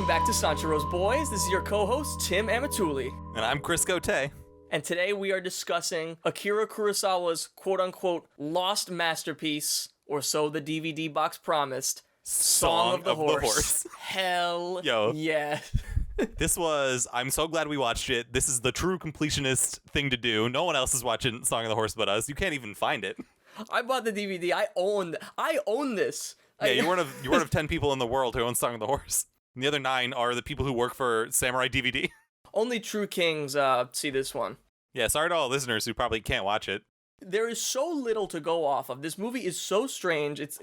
Welcome back to Sanshiro's Boys. This is your co-host, Tim Amatuli. And I'm Chris Gote. And today we are discussing Akira Kurosawa's quote-unquote lost masterpiece, or so the DVD box promised, Song of the Horse. Hell yeah. I'm so glad we watched it. This is the true completionist thing to do. No one else is watching Song of the Horse but us. You can't even find it. I bought the DVD. I own this. Yeah, you're one of 10 people in the world who own Song of the Horse. And the other 9 are the people who work for Samurai DVD. Only true kings see this one. Yeah, sorry to all listeners who probably can't watch it. There is so little to go off of. This movie is so strange. It's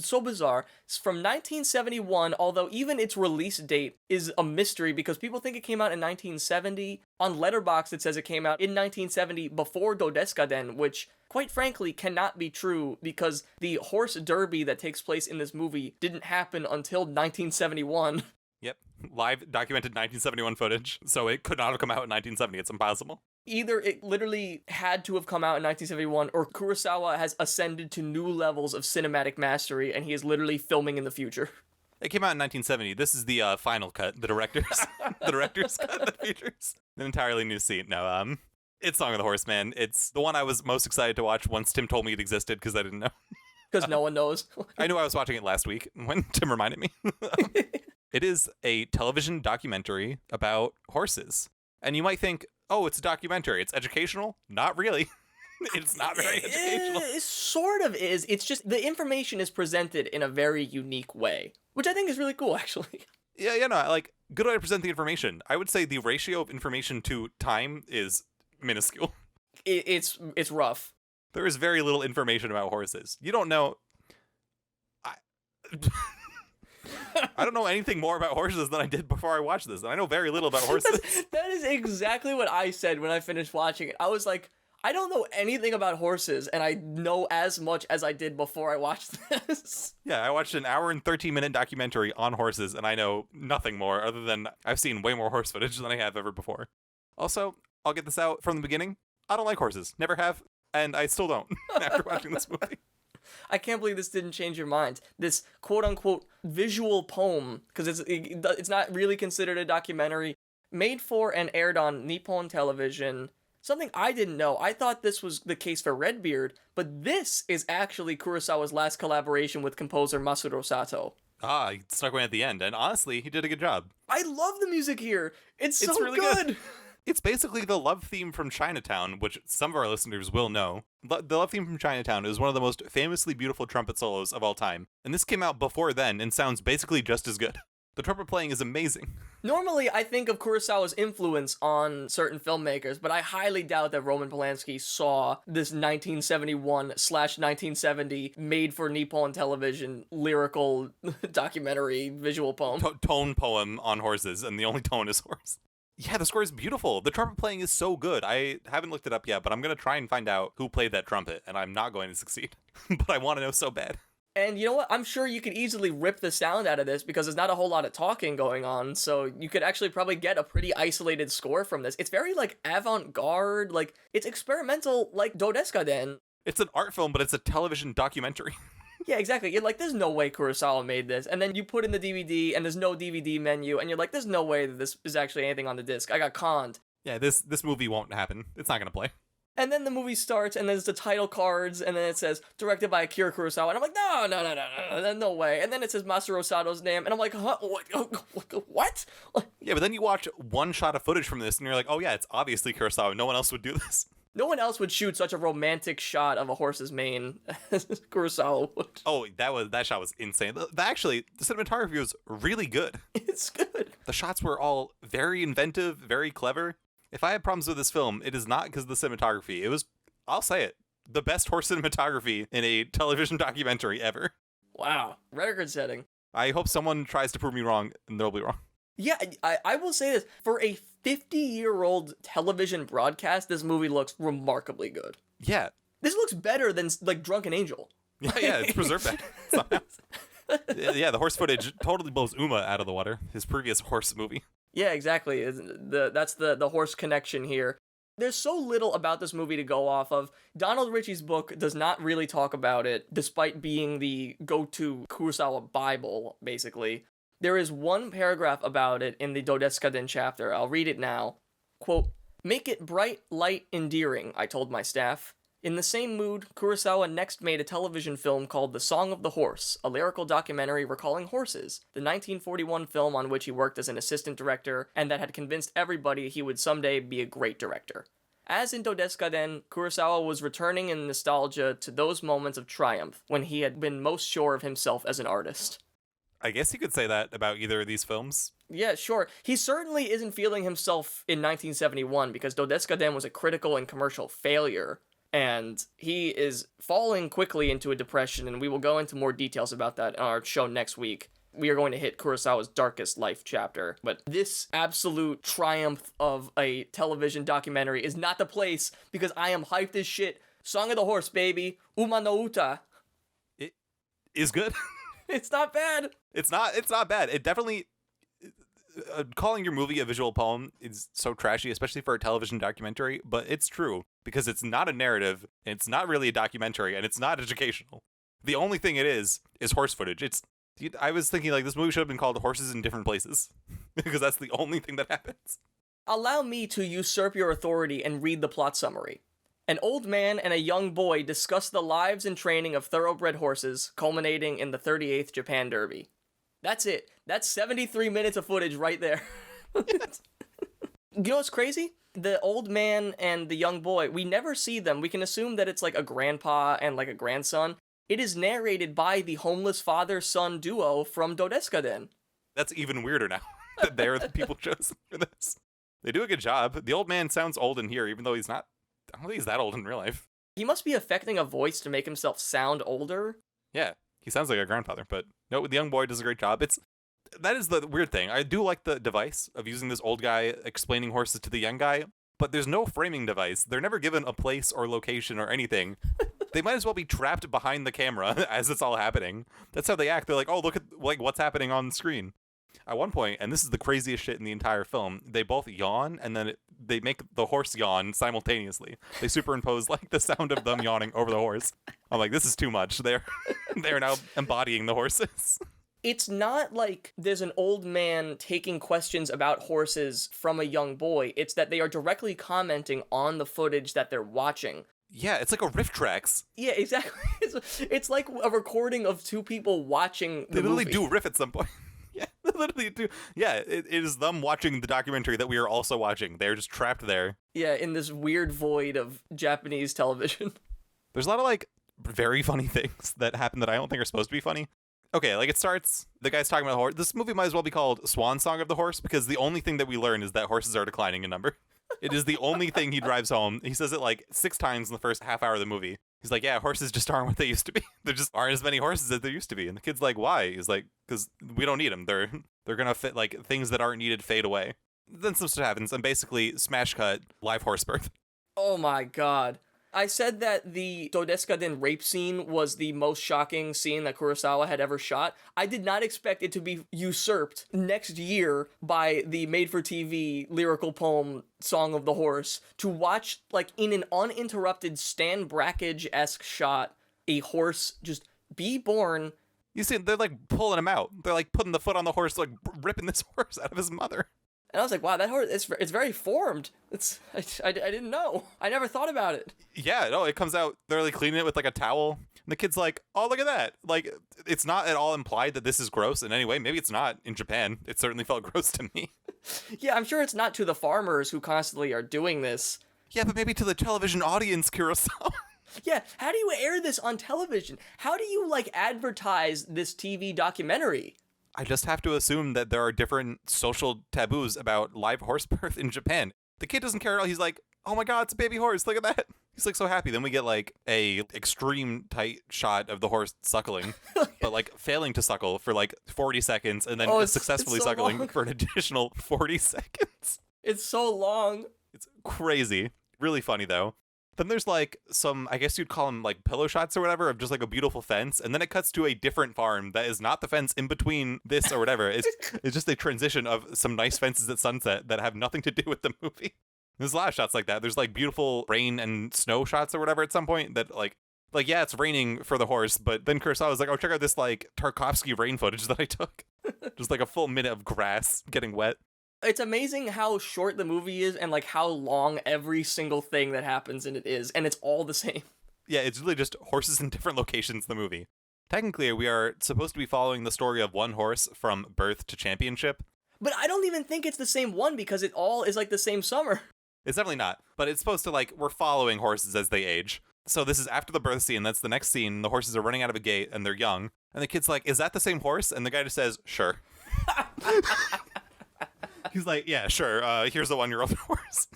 so bizarre. It's from 1971, although even its release date is a mystery because people think it came out in 1970. On Letterboxd, it says it came out in 1970 before Dodeskaden, which, quite frankly, cannot be true because the horse derby that takes place in this movie didn't happen until 1971. Yep, live documented 1971 footage, so it could not have come out in 1970. It's impossible. Either it literally had to have come out in 1971, or Kurosawa has ascended to new levels of cinematic mastery, and he is literally filming in the future. It came out in 1970. This is the final cut, the director's cut that features an entirely new scene. No, it's Song of the Horse, man. It's the one I was most excited to watch once Tim told me it existed, because I didn't know. Because no one knows. I knew I was watching it last week when Tim reminded me. It is a television documentary about horses. And you might think, oh, it's a documentary. It's educational? Not really. It's not very educational. It sort of is. It's just the information is presented in a very unique way, which I think is really cool, actually. Yeah, like, good way to present the information. I would say the ratio of information to time is minuscule. It's rough. There is very little information about horses. You don't know... I don't know anything more about horses than I did before I watched this, and I know very little about horses. That is exactly what I said when I finished watching it. I was like, I don't know anything about horses, and I know as much as I did before I watched this. Yeah, I watched an hour and 13-minute documentary on horses, and I know nothing more other than I've seen way more horse footage than I have ever before. Also, I'll get this out from the beginning. I don't like horses. Never have, and I still don't after watching this movie. I can't believe this didn't change your mind. This quote-unquote visual poem, because it's not really considered a documentary, made for and aired on Nippon television. Something I didn't know. I thought this was the case for Redbeard, but this is actually Kurosawa's last collaboration with composer Masaru Sato. Ah, he stuck away at the end, and honestly, he did a good job. I love the music here. It's so really good. It's basically the love theme from Chinatown, which some of our listeners will know. The love theme from Chinatown is one of the most famously beautiful trumpet solos of all time, and this came out before then and sounds basically just as good. The trumpet playing is amazing. Normally, I think of Kurosawa's influence on certain filmmakers, but I highly doubt that Roman Polanski saw this 1971/1970 made-for-Nippon television lyrical documentary visual poem. Tone poem on horses, and the only tone is horse. Yeah, the score is beautiful. The trumpet playing is so good. I haven't looked it up yet, but I'm going to try and find out who played that trumpet, and I'm not going to succeed. But I want to know so bad. And you know what? I'm sure you could easily rip the sound out of this because there's not a whole lot of talking going on, so you could actually probably get a pretty isolated score from this. It's very, avant-garde, it's experimental, like Dodeskaden. It's an art film, but it's a television documentary. Yeah, exactly. You're like, there's no way Kurosawa made this. And then you put in the DVD, and there's no DVD menu, and you're like, there's no way that this is actually anything on the disc. I got conned. Yeah, this movie won't happen. It's not going to play. And then the movie starts, and there's the title cards, and then it says, directed by Akira Kurosawa, and I'm like, no way. And then it says Masaru Sato's name, and I'm like, huh? What? Yeah, but then you watch one shot of footage from this, and you're like, oh yeah, it's obviously Kurosawa. No one else would do this. No one else would shoot such a romantic shot of a horse's mane as Kurosawa would. Oh, that shot was insane. Actually, the cinematography was really good. It's good. The shots were all very inventive, very clever. If I had problems with this film, it is not because of the cinematography. It was, I'll say it, the best horse cinematography in a television documentary ever. Wow. Record setting. I hope someone tries to prove me wrong, and they'll be wrong. Yeah, I will say this. For a 50-year-old television broadcast, this movie looks remarkably good. Yeah. This looks better than, Drunken Angel. Yeah, it's preserved that. Yeah, the horse footage totally blows Uma out of the water, his previous horse movie. Yeah, exactly. That's the horse connection here. There's so little about this movie to go off of. Donald Ritchie's book does not really talk about it, despite being the go-to Kurosawa Bible, basically. There is one paragraph about it in the Dodeskaden chapter. I'll read it now. Quote, "Make it bright, light, endearing," I told my staff. In the same mood, Kurosawa next made a television film called The Song of the Horse, a lyrical documentary recalling horses, the 1941 film on which he worked as an assistant director, and that had convinced everybody he would someday be a great director. As in Dodeskaden, Kurosawa was returning in nostalgia to those moments of triumph when he had been most sure of himself as an artist. I guess you could say that about either of these films. Yeah, sure. He certainly isn't feeling himself in 1971 because Dodeskaden was a critical and commercial failure. And he is falling quickly into a depression, and we will go into more details about that on our show next week. We are going to hit Kurosawa's darkest life chapter. But this absolute triumph of a television documentary is not the place because I am hyped as shit. Song of the Horse, baby. Uma no Uta. It is good. It's not bad. It's not bad. It definitely... calling your movie a visual poem is so trashy, especially for a television documentary, but it's true because it's not a narrative, and it's not really a documentary, and it's not educational. The only thing it is horse footage. I was thinking like this movie should have been called Horses in Different Places because that's the only thing that happens. Allow me to usurp your authority and read the plot summary. An old man and a young boy discuss the lives and training of thoroughbred horses, culminating in the 38th Japan Derby. That's it. That's 73 minutes of footage right there. You know what's crazy? The old man and the young boy, we never see them. We can assume that it's like a grandpa and like a grandson. It is narrated by the homeless father-son duo from Dodeskaden. That's even weirder now that they're the people chosen for this. They do a good job. The old man sounds old in here, even though he's not. I don't think he's that old in real life. He must be affecting a voice to make himself sound older. Yeah, he sounds like a grandfather, but no, the young boy does a great job. That is the weird thing. I do like the device of using this old guy explaining horses to the young guy, but there's no framing device. They're never given a place or location or anything. They might as well be trapped behind the camera as it's all happening. That's how they act. They're like, oh, look at like what's happening on the screen. At one point, and this is the craziest shit in the entire film, they both yawn, and then they make the horse yawn simultaneously. They superimpose like the sound of them yawning over the horse. I'm like, this is too much. They're now embodying the horses. It's not like there's an old man taking questions about horses from a young boy. It's that they are directly commenting on the footage that they're watching. Yeah, it's like a riff tracks. Yeah, exactly. It's like a recording of two people watching the They literally movie. do riff at some point. Yeah, they literally do. Yeah, it is them watching the documentary that we are also watching. They're just trapped there. Yeah, in this weird void of Japanese television. There's a lot of like very funny things that happen that I don't think are supposed to be funny. Okay, like it starts, the guy's talking about the horse. This movie might as well be called Swan Song of the Horse because the only thing that we learn is that horses are declining in number. It is the only thing he drives home. He says it like 6 times in the first half hour of the movie. He's like, yeah, horses just aren't what they used to be. There just aren't as many horses as there used to be. And the kid's like, why? He's like, because we don't need them. They're going to fit like things that aren't needed fade away. Then some stuff happens and basically smash cut live horse birth. Oh my god. I said that the Dodeskaden rape scene was the most shocking scene that Kurosawa had ever shot. I did not expect it to be usurped next year by the made-for-TV lyrical poem Song of the Horse. To watch, like, in an uninterrupted Stan Brakhage-esque shot, a horse just be born. You see, they're like pulling him out. They're like putting the foot on the horse, like ripping this horse out of his mother. And I was like, wow, that horse, it's very formed. I didn't know. I never thought about it. Yeah, no, it comes out, they're like cleaning it with like a towel. And the kid's like, oh, look at that. Like, it's not at all implied that this is gross in any way. Maybe it's not in Japan. It certainly felt gross to me. Yeah, I'm sure it's not to the farmers who constantly are doing this. Yeah, but maybe to the television audience, Kurosawa. Yeah, how do you air this on television? How do you, like, advertise this TV documentary? I just have to assume that there are different social taboos about live horse birth in Japan. The kid doesn't care at all. He's like, oh my god, it's a baby horse. Look at that. He's like so happy. Then we get like a extreme tight shot of the horse suckling, but like failing to suckle for like 40 seconds and then successfully it's so suckling long. for an additional 40 seconds. It's so long. It's crazy. Really funny though. Then there's like some, I guess you'd call them like pillow shots or whatever of just like a beautiful fence. And then it cuts to a different farm that is not the fence in between this or whatever. It's just a transition of some nice fences at sunset that have nothing to do with the movie. There's a lot of shots like that. There's like beautiful rain and snow shots or whatever at some point that like, yeah, it's raining for the horse. But then Kurosawa was like, oh, check out this like Tarkovsky rain footage that I took. Just like a full minute of grass getting wet. It's amazing how short the movie is and like how long every single thing that happens in it is, and it's all the same. Yeah, it's really just horses in different locations in the movie. Technically, we are supposed to be following the story of one horse from birth to championship. But I don't even think it's the same one because it all is like the same summer. It's definitely not, but it's supposed to like, we're following horses as they age. So this is after the birth scene, that's the next scene, the horses are running out of a gate and they're young. And the kid's like, is that the same horse? And the guy just says, sure. He's like, yeah, sure, here's the 1-year-old horse.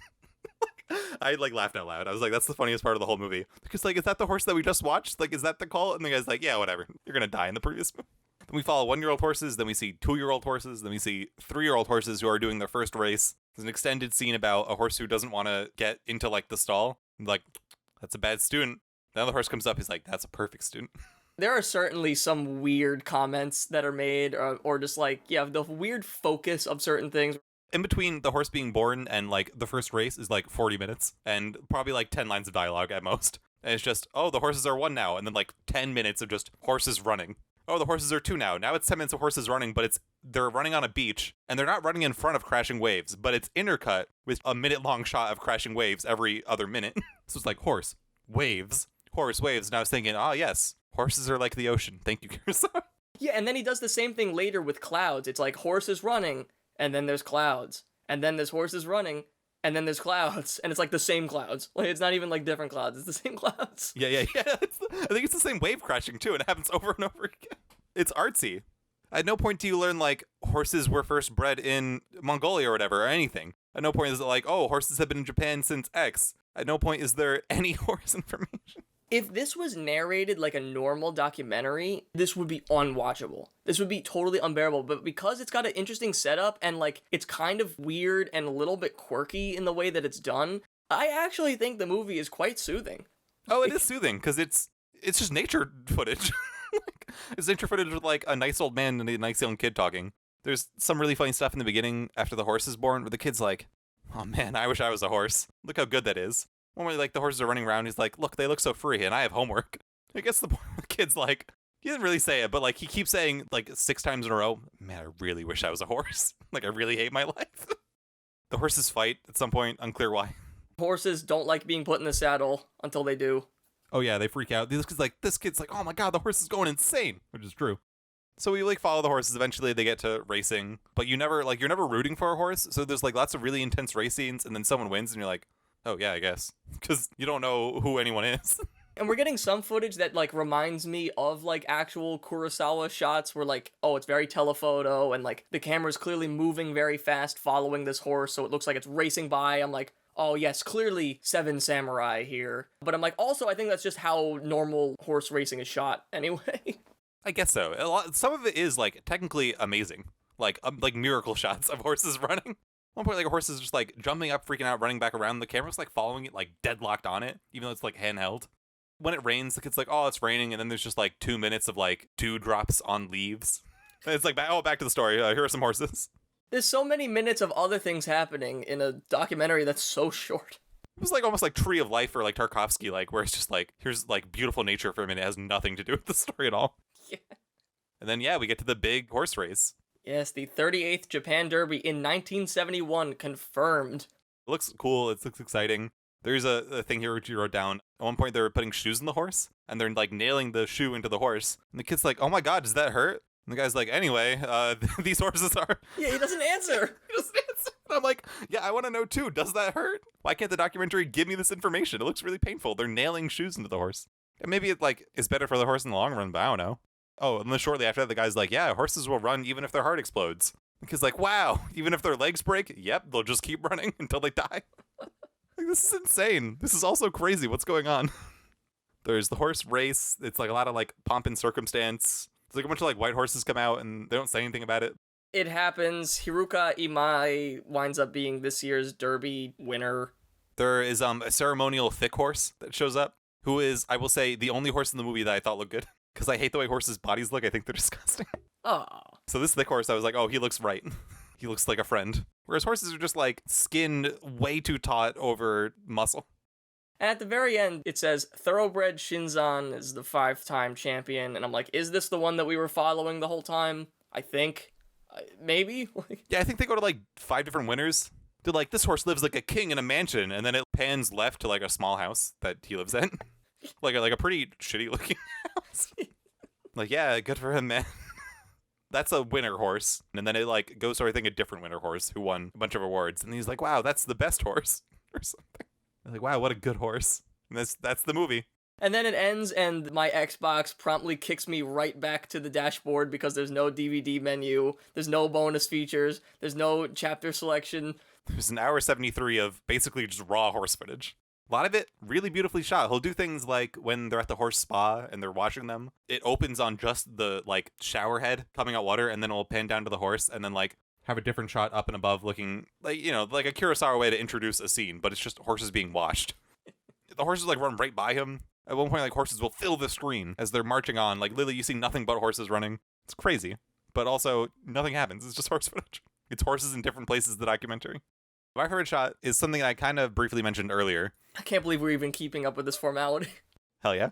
I like laughed out loud. I was like, that's the funniest part of the whole movie. Because like, is that the horse that we just watched? Like, is that the call? And the guy's like, yeah, whatever. You're gonna die in the previous movie. Then we follow 1-year-old horses, then we see 2-year-old horses, then we see 3-year-old horses who are doing their first race. There's an extended scene about a horse who doesn't want to get into like the stall. Like, that's a bad student. Then the horse comes up, he's like, that's a perfect student. There are certainly some weird comments that are made, or just like, yeah, the weird focus of certain things. In between the horse being born and like the first race is like 40 minutes and probably like 10 lines of dialogue at most. And it's just, oh, the horses are 1 now. And then like 10 minutes of just horses running. Oh, the horses are 2 now. Now it's 10 minutes of horses running, but they're running on a beach and they're not running in front of crashing waves, but it's intercut with a minute-long shot of crashing waves every other minute. So it's like horse, waves, horse, waves. And I was thinking, oh, yes, horses are like the ocean. Thank you, Kurosawa. Yeah, and then he does the same thing later with clouds. It's like horses running, and then there's clouds, and then there's horses running, and then there's clouds, and it's like the same clouds. Like, it's not even like different clouds, it's the same clouds. Yeah. I think it's the same wave crashing too, and it happens over and over again. It's artsy. At no point do you learn like horses were first bred in Mongolia or whatever, or anything. At no point is it like, oh, horses have been in Japan since X. At no point is there any horse information. If this was narrated like a normal documentary, this would be unwatchable. This would be totally unbearable. But because it's got an interesting setup and like it's kind of weird and a little bit quirky in the way that it's done, I actually think the movie is quite soothing. Oh, it is soothing because it's just nature footage. It's nature footage with like a nice old man and a nice young kid talking. There's some really funny stuff in the beginning after the horse is born where the kid's like, oh man, I wish I was a horse. Look how good that is. One where like the horses are running around, he's like, look, they look so free and I have homework. I guess the kid's like, he didn't really say it, but like he keeps saying like 6 times in a row, man, I really wish I was a horse. Like I really hate my life. The horses fight at some point, unclear why. Horses don't like being put in the saddle until they do. Oh yeah, they freak out. This kid's like, oh my god, the horse is going insane, which is true. So we like follow the horses. Eventually they get to racing, but you're never rooting for a horse. So there's like lots of really intense race scenes, and then someone wins, and you're like, oh yeah, I guess, because you don't know who anyone is. And we're getting some footage that like reminds me of like actual Kurosawa shots where like, oh, it's very telephoto and like the camera's clearly moving very fast following this horse, so it looks like it's racing by. I'm like, oh yes, clearly Seven Samurai here. But I'm like, also I think that's just how normal horse racing is shot anyway. I guess so. Some of it is like technically amazing, like miracle shots of horses running. At one point, like a horse is just like jumping up, freaking out, running back around. The camera's like following it, like deadlocked on it, even though it's like handheld. When it rains, the kid's like, oh, it's raining, and then there's just like 2 minutes of like dewdrops on leaves. And it's like, back to the story. Here are some horses. There's so many minutes of other things happening in a documentary that's so short. It was like almost like Tree of Life or like Tarkovsky, like where it's just like, here's like beautiful nature for a minute. It has nothing to do with the story at all. Yeah. And then, yeah, we get to the big horse race. Yes, the 38th Japan Derby in 1971 confirmed. It looks cool. It looks exciting. There's a thing here which you wrote down. At one point, they were putting shoes in the horse, and they're like nailing the shoe into the horse. And the kid's like, oh my god, does that hurt? And the guy's like, anyway, these horses are... Yeah, he doesn't answer. He doesn't answer. And I'm like, yeah, I want to know too. Does that hurt? Why can't the documentary give me this information? It looks really painful. They're nailing shoes into the horse. And maybe it like is better for the horse in the long run, but I don't know. Oh, and then shortly after that, the guy's like, yeah, horses will run even if their heart explodes. The kid's like, wow, even if their legs break, yep, they'll just keep running until they die. Like, this is insane. This is also crazy. What's going on? There's the horse race. It's like a lot of like pomp and circumstance. It's like a bunch of like white horses come out and they don't say anything about it. It happens. Hiruka Imai winds up being this year's Derby winner. There is a ceremonial thick horse that shows up, who is, I will say, the only horse in the movie that I thought looked good. Because I hate the way horses' bodies look. I think they're disgusting. Oh. So this thick horse, I was like, oh, he looks right. He looks like a friend. Whereas horses are just like skin way too taut over muscle. And at the very end, it says, Thoroughbred Shinzan is the 5-time champion. And I'm like, is this the one that we were following the whole time? I think. Maybe. Yeah, I think they go to like 5 different winners. They're like, this horse lives like a king in a mansion, and then it pans left to like a small house that he lives in. like a pretty shitty looking house. Like, yeah, good for him, man. That's a winner horse. And then it like goes to, I think, a different winner horse who won a bunch of awards. And he's like, wow, that's the best horse or something. They're like, wow, what a good horse. And that's the movie. And then it ends, and my Xbox promptly kicks me right back to the dashboard because there's no DVD menu, there's no bonus features, there's no chapter selection. There's an hour 73 of basically just raw horse footage. A lot of it really beautifully shot. He'll do things like when they're at the horse spa and they're washing them, it opens on just the like shower head coming out water, and then it'll pan down to the horse and then like have a different shot up and above looking like, you know, like a Kurosawa way to introduce a scene, but it's just horses being washed. The horses like run right by him. At one point, like, horses will fill the screen as they're marching on. Like, literally, you see nothing but horses running. It's crazy. But also, nothing happens. It's just horse footage. It's horses in different places, the documentary. My favorite shot is something I kind of briefly mentioned earlier. I can't believe we're even keeping up with this formality. Hell yeah.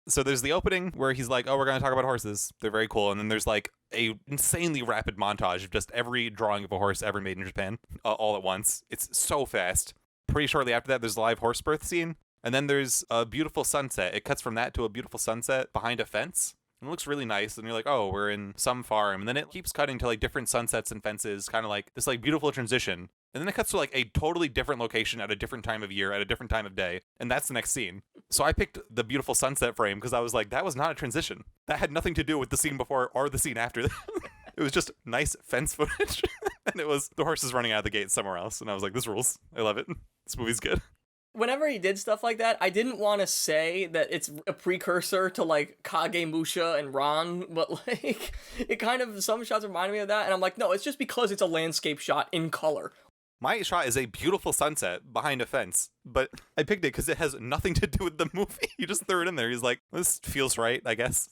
So there's the opening where he's like, oh, we're going to talk about horses. They're very cool. And then there's, like, a insanely rapid montage of just every drawing of a horse ever made in Japan all at once. It's so fast. Pretty shortly after that, there's a live horse birth scene. And then there's a beautiful sunset. It cuts from that to a beautiful sunset behind a fence. And it looks really nice. And you're like, oh, we're in some farm. And then it keeps cutting to like different sunsets and fences, kind of like this like beautiful transition. And then it cuts to like a totally different location at a different time of year, at a different time of day. And that's the next scene. So I picked the beautiful sunset frame because I was like, that was not a transition. That had nothing to do with the scene before or the scene after that. It was just nice fence footage. And it was the horses running out of the gate somewhere else. And I was like, this rules. I love it. This movie's good. Whenever he did stuff like that, I didn't want to say that it's a precursor to, like, Kagemusha and Ran, but, like, it kind of, some shots reminded me of that, and I'm like, no, it's just because it's a landscape shot in color. My shot is a beautiful sunset behind a fence, but I picked it because it has nothing to do with the movie. He just threw it in there. He's like, this feels right, I guess.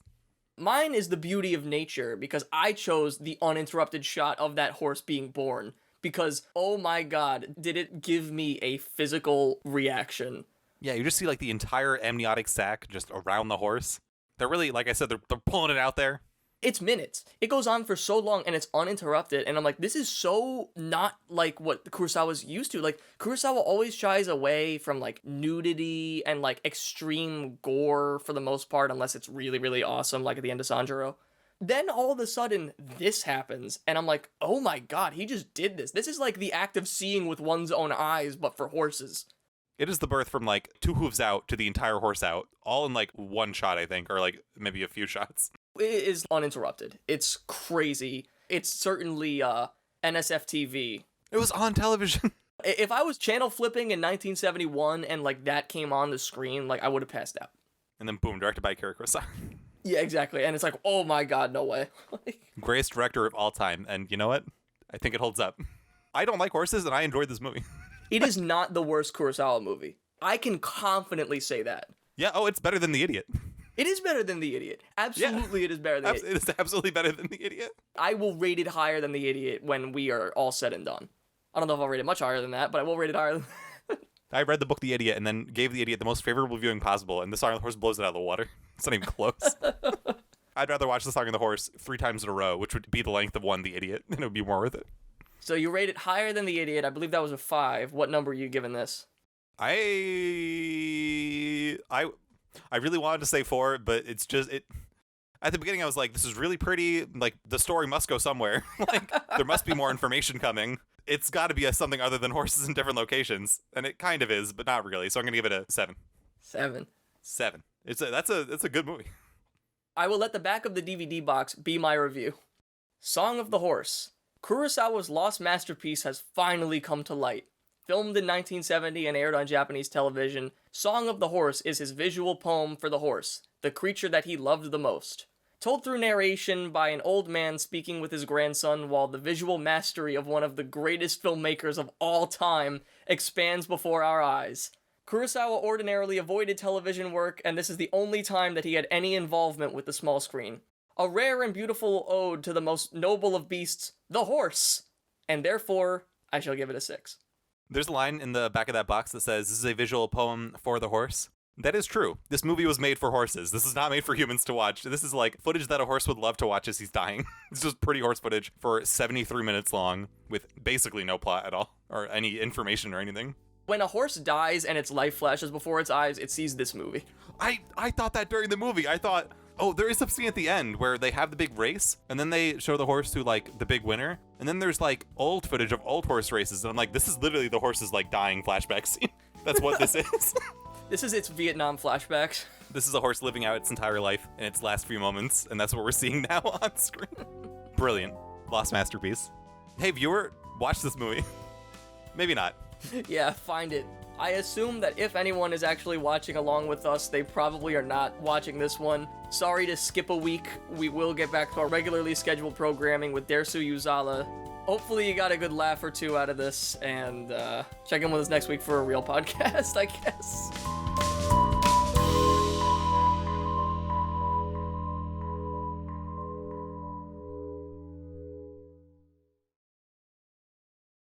Mine is the beauty of nature, because I chose the uninterrupted shot of that horse being born. Because, oh my god, did it give me a physical reaction. Yeah, you just see, like, the entire amniotic sac just around the horse. They're really, like I said, they're pulling it out there. It's minutes. It goes on for so long, and it's uninterrupted, and I'm like, this is so not like what Kurosawa's used to. Like, Kurosawa always shies away from, like, nudity and, like, extreme gore for the most part, unless it's really, really awesome, like at the end of Sanshiro. Then all of a sudden, this happens, and I'm like, oh my god, he just did this. This is like the act of seeing with one's own eyes, but for horses. It is the birth from, like, 2 hooves out to the entire horse out, all in, like, one shot, I think, or, like, maybe a few shots. It is uninterrupted. It's crazy. It's certainly, NSFTV. It was on television. If I was channel flipping in 1971 and, like, that came on the screen, like, I would have passed out. And then, boom, directed by Akira Kurosawa. Yeah, exactly. And it's like, oh my god, no way. Greatest director of all time. And you know what? I think it holds up. I don't like horses, and I enjoyed this movie. It is not the worst Kurosawa movie. I can confidently say that. Yeah, oh, it's better than The Idiot. It is better than The Idiot. Absolutely, It is better than The Idiot. It is absolutely better than The Idiot. I will rate it higher than The Idiot when we are all said and done. I don't know if I'll rate it much higher than that, but I will rate it higher than that. I read the book The Idiot and then gave The Idiot the most favorable viewing possible, and The Song of the Horse blows it out of the water. It's not even close. I'd rather watch The Song of the Horse 3 times in a row, which would be the length of one The Idiot, and it would be more worth it. So you rate it higher than The Idiot. I believe that was a 5. What number are you giving this? I really wanted to say 4, but it's just it. At the beginning, I was like, "This is really pretty. Like the story must go somewhere. Like there must be more information coming. It's got to be something other than horses in different locations, and it kind of is, but not really. So I'm gonna give it a 7. 7. 7. That's a good movie. I will let the back of the DVD box be my review. Song of the Horse. Kurosawa's lost masterpiece has finally come to light. Filmed in 1970 and aired on Japanese television, Song of the Horse is his visual poem for the horse, the creature that he loved the most. Told through narration by an old man speaking with his grandson while the visual mastery of one of the greatest filmmakers of all time expands before our eyes. Kurosawa ordinarily avoided television work, and this is the only time that he had any involvement with the small screen. A rare and beautiful ode to the most noble of beasts, the horse! And therefore, I shall give it a 6. There's a line in the back of that box that says, "This is a visual poem for the horse." That is true. This movie was made for horses. This is not made for humans to watch. This is like footage that a horse would love to watch as he's dying. It's just pretty horse footage for 73 minutes long with basically no plot at all or any information or anything. When a horse dies and its life flashes before its eyes, it sees this movie. I thought that during the movie. I thought, oh, there is a scene at the end where they have the big race and then they show the horse to like the big winner. And then there's like old footage of old horse races. And I'm like, this is literally the horse's like dying flashback scene. That's what this is. This is its Vietnam flashbacks. This is a horse living out its entire life in its last few moments. And that's what we're seeing now on screen. Brilliant. Lost masterpiece. Hey, viewer, watch this movie. Maybe not. Yeah, find it. I assume that if anyone is actually watching along with us, they probably are not watching this one. Sorry to skip a week. We will get back to our regularly scheduled programming with Dersu Uzala. Hopefully you got a good laugh or two out of this, and check in with us next week for a real podcast, I guess.